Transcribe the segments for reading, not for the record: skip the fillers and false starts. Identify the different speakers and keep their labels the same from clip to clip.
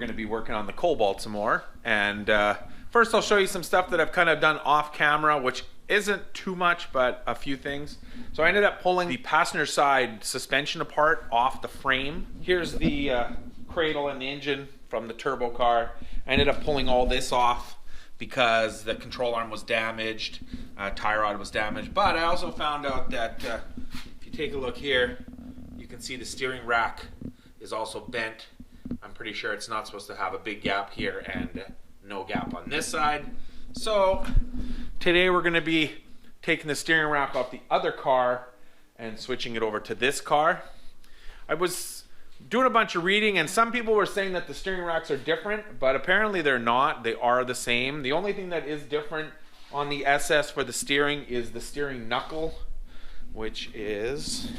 Speaker 1: going to be working on the Cobalt some more. And first I'll show you some stuff that I've kind of done off camera, which isn't too much, but a few things. So I ended up pulling the passenger side suspension apart off the frame. Here's the cradle and the engine from the turbo car. I ended up pulling all this off because the control arm was damaged, tie rod was damaged. But I also found out that if you take a look here, you can see the steering rack is also bent. I'm pretty sure it's not supposed to have a big gap here and no gap on this side. So today we're going to be taking the steering rack off the other car and switching it over to this car. I was doing a bunch of reading and some people were saying that the steering racks are different, but apparently they're not. They are the same. The only thing that is different on the SS for the steering is the steering knuckle, which is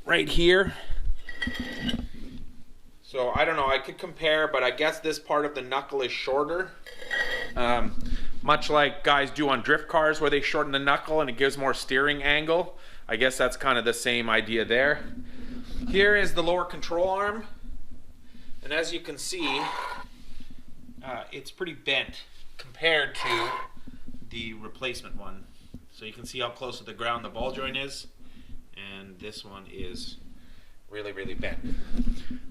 Speaker 1: right here. So I don't know, I could compare, but I guess this part of the knuckle is shorter. Much like guys do on drift cars where they shorten the knuckle and it gives more steering angle. I guess that's kind of the same idea there. Here is the lower control arm. And as you can see, it's pretty bent compared to the replacement one. So you can see how close to the ground the ball joint is. And this one is really, really bent.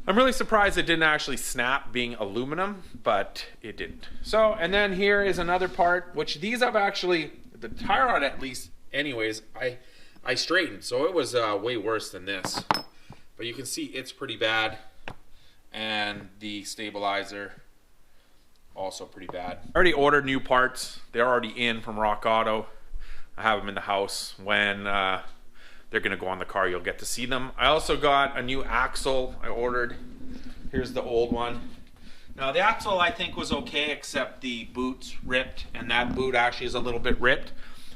Speaker 1: I'm really surprised it didn't actually snap being aluminum, but it didn't. So, and then here is another part, which these I've actually, the tie rod at least anyways, I straightened. So it was way worse than this. But you can see it's pretty bad. And the stabilizer, also pretty bad. I already ordered new parts. They're already in from Rock Auto. I have them in the house. When they're gonna go on the car, you'll get to see them. I also got a new axle I ordered. Here's the old one. Now the axle I think was okay, except the boot's ripped, and that boot actually is a little bit ripped.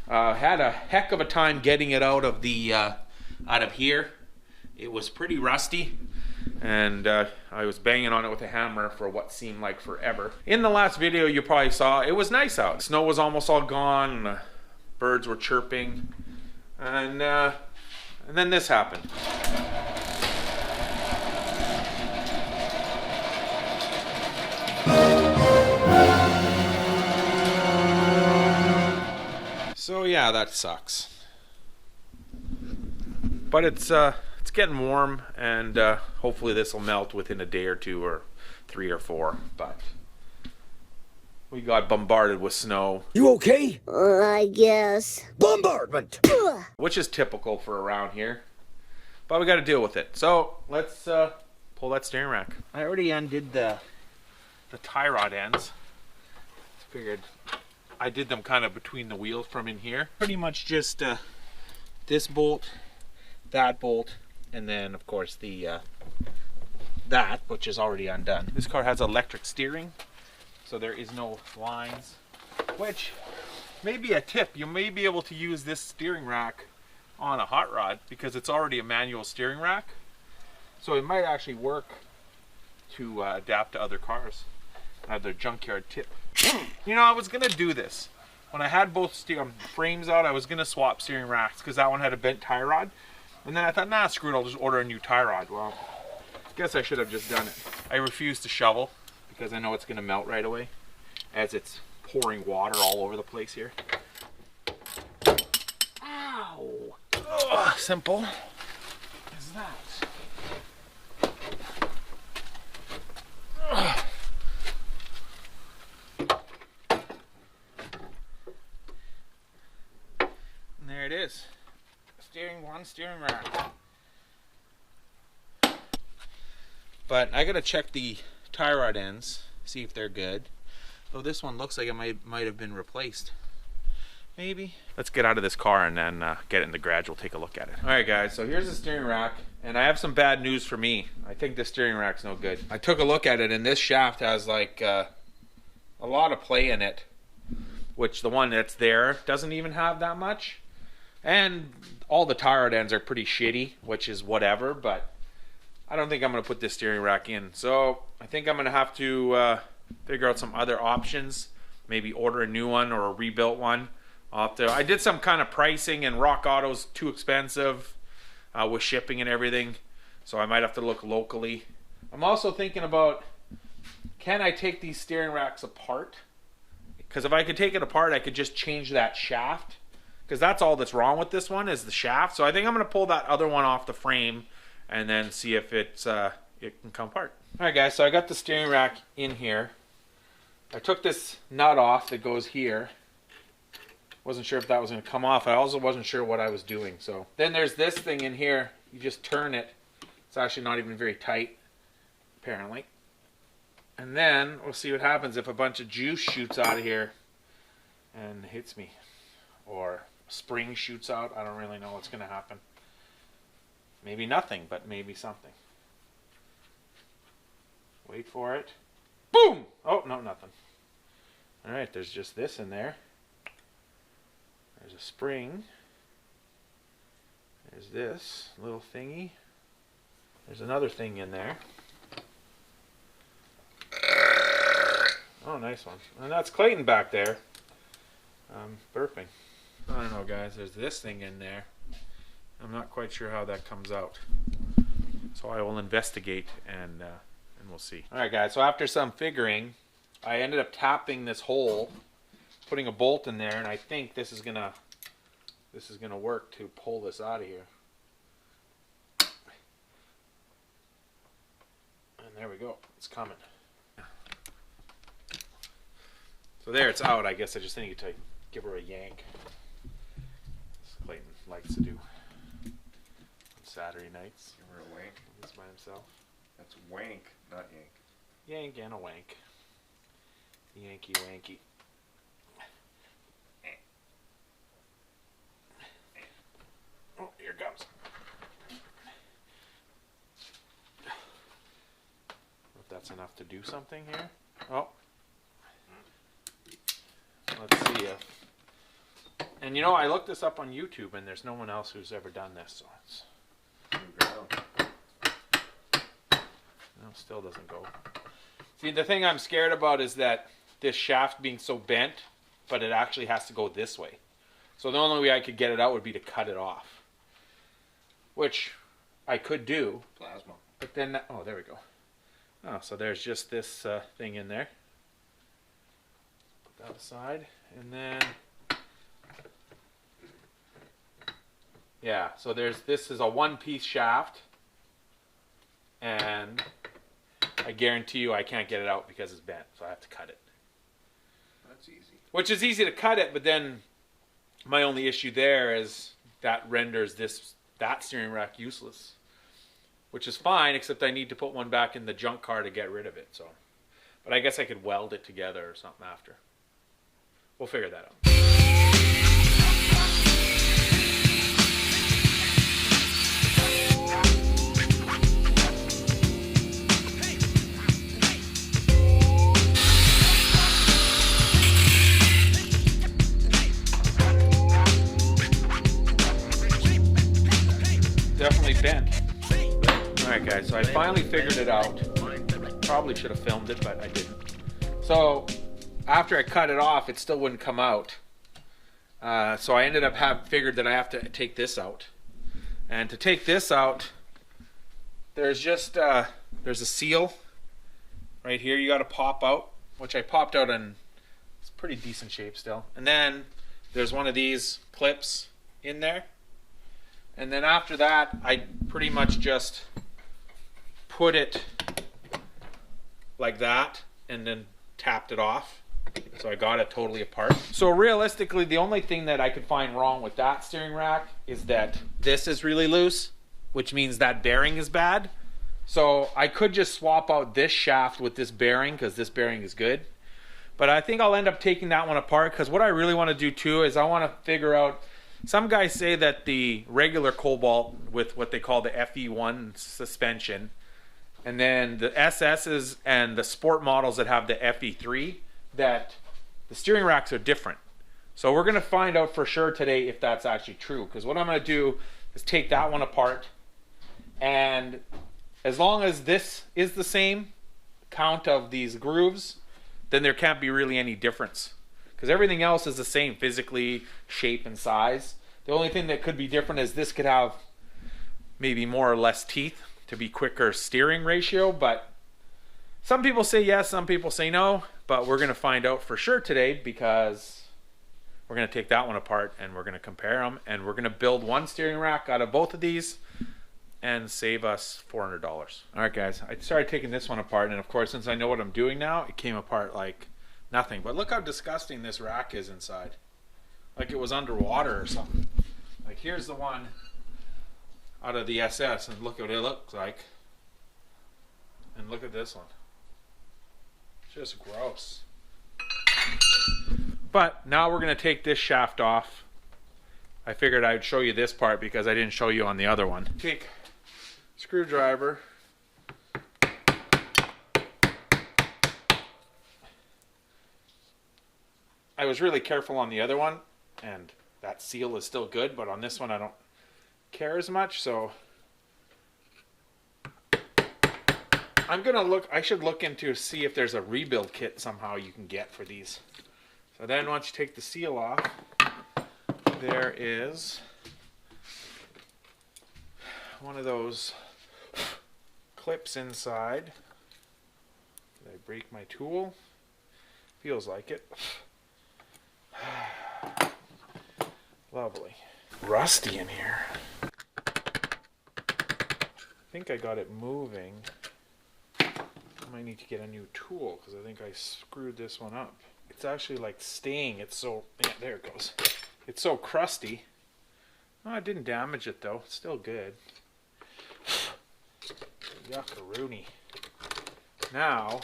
Speaker 1: Had a heck of a time getting it out of the out of here. It was pretty rusty, and I was banging on it with a hammer for what seemed like forever. In the last video you probably saw, it was nice out. Snow was almost all gone, and birds were chirping, and then this happened. So yeah, that sucks. But it's getting warm, and hopefully this will melt within a day or two, or 3 or 4. But we got bombarded with snow.
Speaker 2: You okay?
Speaker 3: I guess.
Speaker 2: Bombardment!
Speaker 1: Which is typical for around here. But we got to deal with it. So let's pull that steering rack. I already undid the tie rod ends. Figured I did them kind of between the wheels from in here. Pretty much just this bolt, that bolt, and then of course the that, which is already undone. This car has electric steering, so there is no lines, which may be a tip. You may be able to use this steering rack on a hot rod because it's already a manual steering rack, so it might actually work to adapt to other cars. Another junkyard tip. You know, I was gonna do this when I had both frames out. I was gonna swap steering racks because that one had a bent tie rod, and then I thought, nah, screw it, I'll just order a new tie rod. Well, I guess I should have just done it. I refuse to shovel because I know it's gonna melt right away as it's pouring water all over the place here. Ow! Ugh, simple as that. Ugh. And there it is. Steering rack. But I gotta check the tie rod ends, see if they're good. Though this one looks like it might have been replaced. Maybe. Let's get out of this car and then get it in the garage. We'll take a look at it. Alright guys, so here's the steering rack, and I have some bad news for me. I think this steering rack's no good. I took a look at it, and this shaft has like a lot of play in it, which the one that's there doesn't even have that much. And all the tie rod ends are pretty shitty, which is whatever, but I don't think I'm going to put this steering rack in. So I think I'm going to have to figure out some other options. Maybe order a new one or a rebuilt one. I did some kind of pricing, and Rock Auto's too expensive with shipping and everything. So I might have to look locally. I'm also thinking about can I take these steering racks apart? Because if I could take it apart, I could just change that shaft. Because that's all that's wrong with this one is the shaft. So I think I'm going to pull that other one off the frame and then see if it can come apart. Alright guys, so I got the steering rack in here. I took this nut off that goes here. Wasn't sure if that was going to come off. I also wasn't sure what I was doing. So then there's this thing in here. You just turn it. It's actually not even very tight, apparently. And then we'll see what happens if a bunch of juice shoots out of here and hits me. Or spring shoots out. I don't really know what's going to happen. Maybe nothing, but maybe something. Wait for it. Boom! Oh, no, nothing. Alright, there's just this in there. There's a spring. There's this little thingy. There's another thing in there. Oh, nice one. And that's Clayton back there. Burping. I don't know, guys. There's this thing in there. I'm not quite sure how that comes out. So I will investigate and we'll see. Alright, guys. So after some figuring, I ended up tapping this hole, putting a bolt in there, and I think this is gonna work to pull this out of here. And there we go. It's coming. So there, it's out. I guess I just need to give her a yank. As Clayton likes to do on Saturday nights.
Speaker 2: Give her a wank.
Speaker 1: He's by himself.
Speaker 2: That's wank, not yank.
Speaker 1: Yank and a wank. Yanky wanky. Oh, here it comes. If that's enough to do something here. Oh. Let's see if. And you know, I looked this up on YouTube, and there's no one else who's ever done this, so it's. No, still doesn't go. See, the thing I'm scared about is that this shaft being so bent, but it actually has to go this way. So the only way I could get it out would be to cut it off, which I could do.
Speaker 2: Plasma.
Speaker 1: But then, oh, there we go. Oh, so there's just this thing in there. Put that aside, and then yeah. So this is a one-piece shaft, and I guarantee you I can't get it out because it's bent, so I have to cut it.
Speaker 2: That's easy.
Speaker 1: Which is easy to cut it, but then my only issue there is that renders that steering rack useless. Which is fine, except I need to put one back in the junk car to get rid of it. So, but I guess I could weld it together or something after. We'll figure that out. Definitely bent. Alright guys, so I finally figured it out. Probably should have filmed it, but I didn't. So after I cut it off, it still wouldn't come out. So I ended up figured that I have to take this out. And to take this out, there's just there's a seal right here you got to pop out, which I popped out in it's pretty decent shape still. And then there's one of these clips in there. And then after that, I pretty much just put it like that and then tapped it off. So I got it totally apart. So realistically, the only thing that I could find wrong with that steering rack is that this is really loose, which means that bearing is bad. So I could just swap out this shaft with this bearing because this bearing is good. But I think I'll end up taking that one apart because what I really want to do too is I want to figure out. Some guys say that the regular Cobalt with what they call the FE5 suspension, and then the SS's and the sport models that have the FE3, that the steering racks are different. So we're going to find out for sure today if that's actually true. Because what I'm going to do is take that one apart, and as long as this is the same count of these grooves, then there can't be really any difference. Because everything else is the same physically, shape, and size. The only thing that could be different is this could have maybe more or less teeth to be quicker steering ratio, but Some people say yes, some people say no, but we're going to find out for sure today because we're going to take that one apart and we're going to compare them, and we're going to build one steering rack out of both of these and save us $400. All right, guys, I started taking this one apart, and of course, since I know what I'm doing now, it came apart like nothing. But look how disgusting this rack is inside. Like it was underwater or something. Like here's the one out of the SS, and look what it looks like. And look at this one. Just gross. But now we're going to take this shaft off. I figured I'd show you this part because I didn't show you on the other one. Take screwdriver. I was really careful on the other one, and that seal is still good, but on this one I don't care as much, so I'm gonna look. I should look into see if there's a rebuild kit somehow you can get for these. So then once you take the seal off, there is one of those clips inside. Did I break my tool? Feels like it. Lovely. Rusty in here. I think I got it moving. I might need to get a new tool because I think I screwed this one up. It's actually like staying. It's so, yeah, there it goes. It's so crusty. Oh, I didn't damage it though. It's still good. Yuckaroony. Now,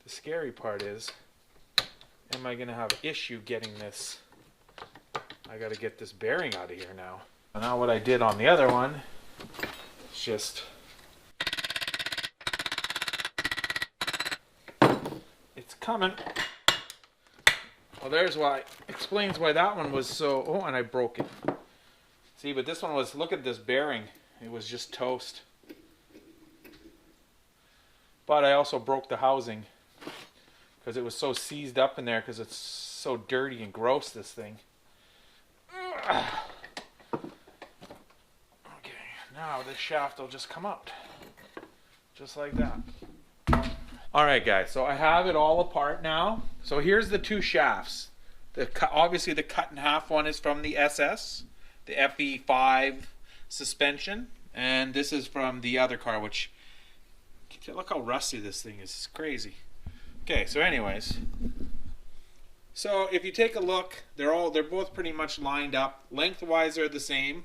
Speaker 1: the scary part is, am I going to have issue getting this? I got to get this bearing out of here now. And now what I did on the other one is just, it's coming. Well, there's why, explains why that one was so, oh, and I broke it. See, but this one was, look at this bearing. It was just toast. But I also broke the housing because it was so seized up in there because it's so dirty and gross, this thing. Okay, now this shaft will just come out. Just like that. Alright guys, so I have it all apart now. So here's the two shafts. Obviously the cut in half one is from the SS, the FE5 Suspension, and this is from the other car, which, look how rusty this thing is. It's crazy. Okay, so anyways, so if you take a look, they're both pretty much lined up. Lengthwise they're the same,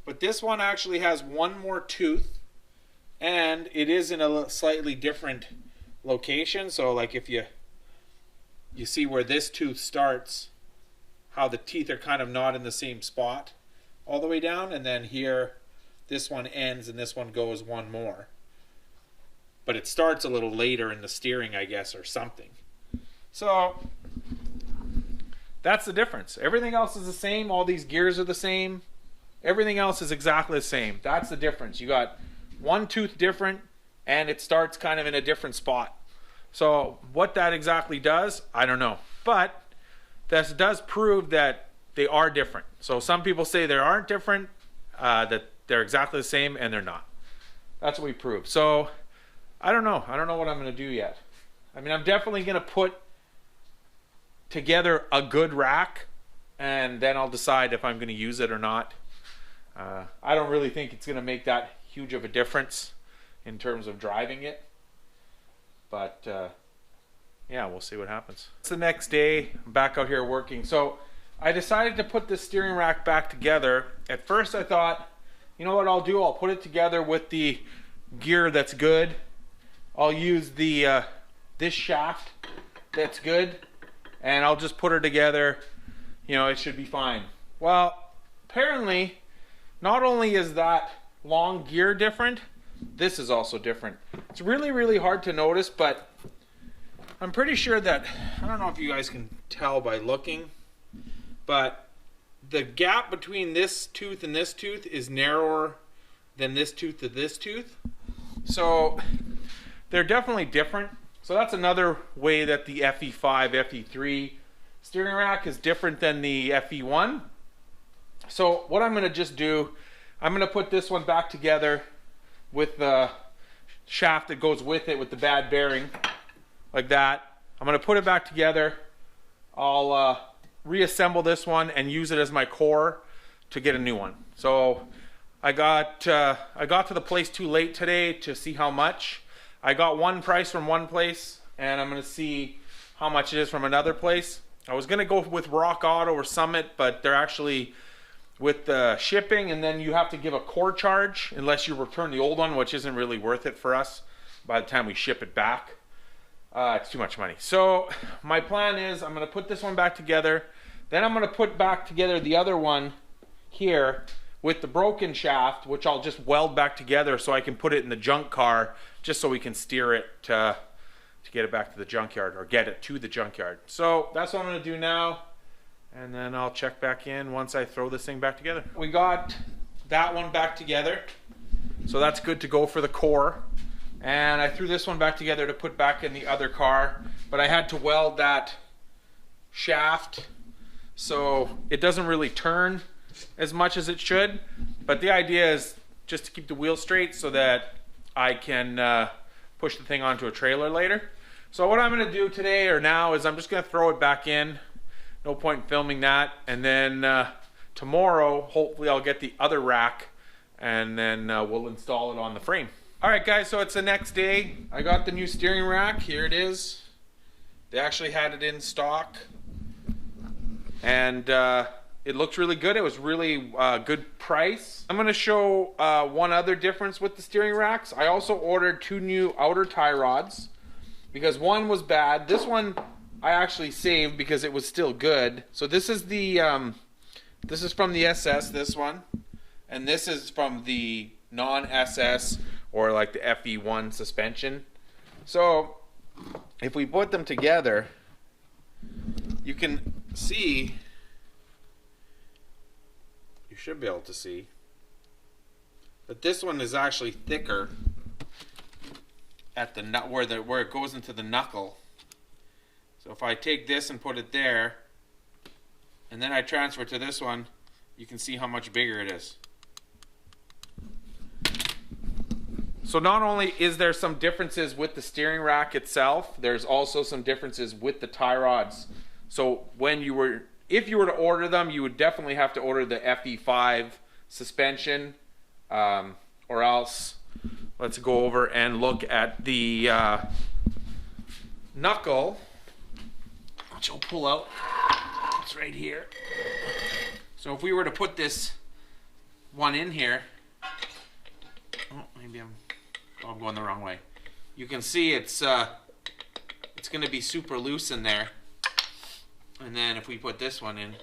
Speaker 1: but this one actually has one more tooth, and it is in a slightly different location. So like if you see where this tooth starts, how the teeth are kind of not in the same spot all the way down, and then here this one ends and this one goes one more. But it starts a little later in the steering, I guess, or something. So that's the difference. Everything else is the same. All these gears are the same. Everything else is exactly the same. That's the difference. You got one tooth different, and it starts kind of in a different spot. So what that exactly does, I don't know. But this does prove that they are different. So some people say they aren't different, that they're exactly the same, and they're not. That's what we proved. So I don't know. I don't know what I'm going to do yet. I mean, I'm definitely going to put together a good rack, and then I'll decide if I'm going to use it or not. I don't really think it's going to make that huge of a difference in terms of driving it. But, yeah, we'll see what happens. It's the next day. I'm back out here working. So I decided to put this steering rack back together. At first I thought, you know what I'll do? I'll put it together with the gear that's good. I'll use the this shaft that's good, and I'll just put her together. You know, it should be fine. Well, apparently, not only is that long gear different, this is also different. It's really, really hard to notice, but I'm pretty sure that, I don't know if you guys can tell by looking, but the gap between this tooth and this tooth is narrower than this tooth to this tooth. So they're definitely different. So that's another way that the FE5, FE3 steering rack is different than the FE1. So what I'm going to just do, I'm going to put this one back together with the shaft that goes with it with the bad bearing, like that. I'm going to put it back together. I'll reassemble this one and use it as my core to get a new one. So I got to the place too late today to see how much. I got one price from one place, and I'm going to see how much it is from another place. I was going to go with Rock Auto or Summit, but they're actually with the shipping, and then you have to give a core charge unless you return the old one, which isn't really worth it for us by the time we ship it back. It's too much money. So my plan is I'm going to put this one back together. Then I'm going to put back together the other one here with the broken shaft, which I'll just weld back together so I can put it in the junk car, just so we can steer it to get it back to the junkyard, or get it to the junkyard. So that's what I'm going to do now, and then I'll check back in once I throw this thing back together. We got that one back together, so that's good to go for the core. And I threw this one back together to put back in the other car, but I had to weld that shaft so it doesn't really turn as much as it should. But the idea is just to keep the wheel straight so that I can push the thing onto a trailer later. So what I'm going to do today or now is I'm just going to throw it back in. No point in filming that. And then tomorrow, hopefully I'll get the other rack, and then we'll install it on the frame. Alright guys, so it's the next day. I got the new steering rack. Here it is. They actually had it in stock. And it looks really good. It was really good price. I'm going to show one other difference with the steering racks. I also ordered 2 new outer tie rods because one was bad. This one I actually saved because it was still good. So this is the this is from the SS, this one. And this is from the non-SS, or like the FE5 Suspension. So if we put them together, you can see, you should be able to see, that this one is actually thicker at the nut where it goes into the knuckle. So if I take this and put it there, and then I transfer to this one, you can see how much bigger it is. So not only is there some differences with the steering rack itself, there's also some differences with the tie rods. So if you were to order them, you would definitely have to order the FE5 Suspension, or else let's go over and look at the knuckle, which I'll pull out. It's right here. So if we were to put this one in here, oh, maybe I'm going the wrong way. You can see it's going to be super loose in there. And then if we put this one in,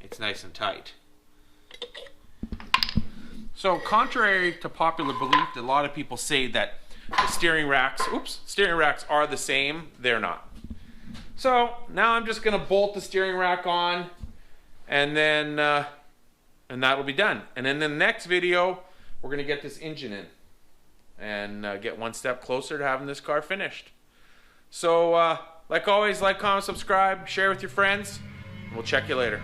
Speaker 1: it's nice and tight. So contrary to popular belief, a lot of people say that the steering racks are the same. They're not. So now I'm just going to bolt the steering rack on, and then and that'll be done. And in the next video, we're going to get this engine in and get one step closer to having this car finished. So like always, like, comment, subscribe, share with your friends, and we'll check you later.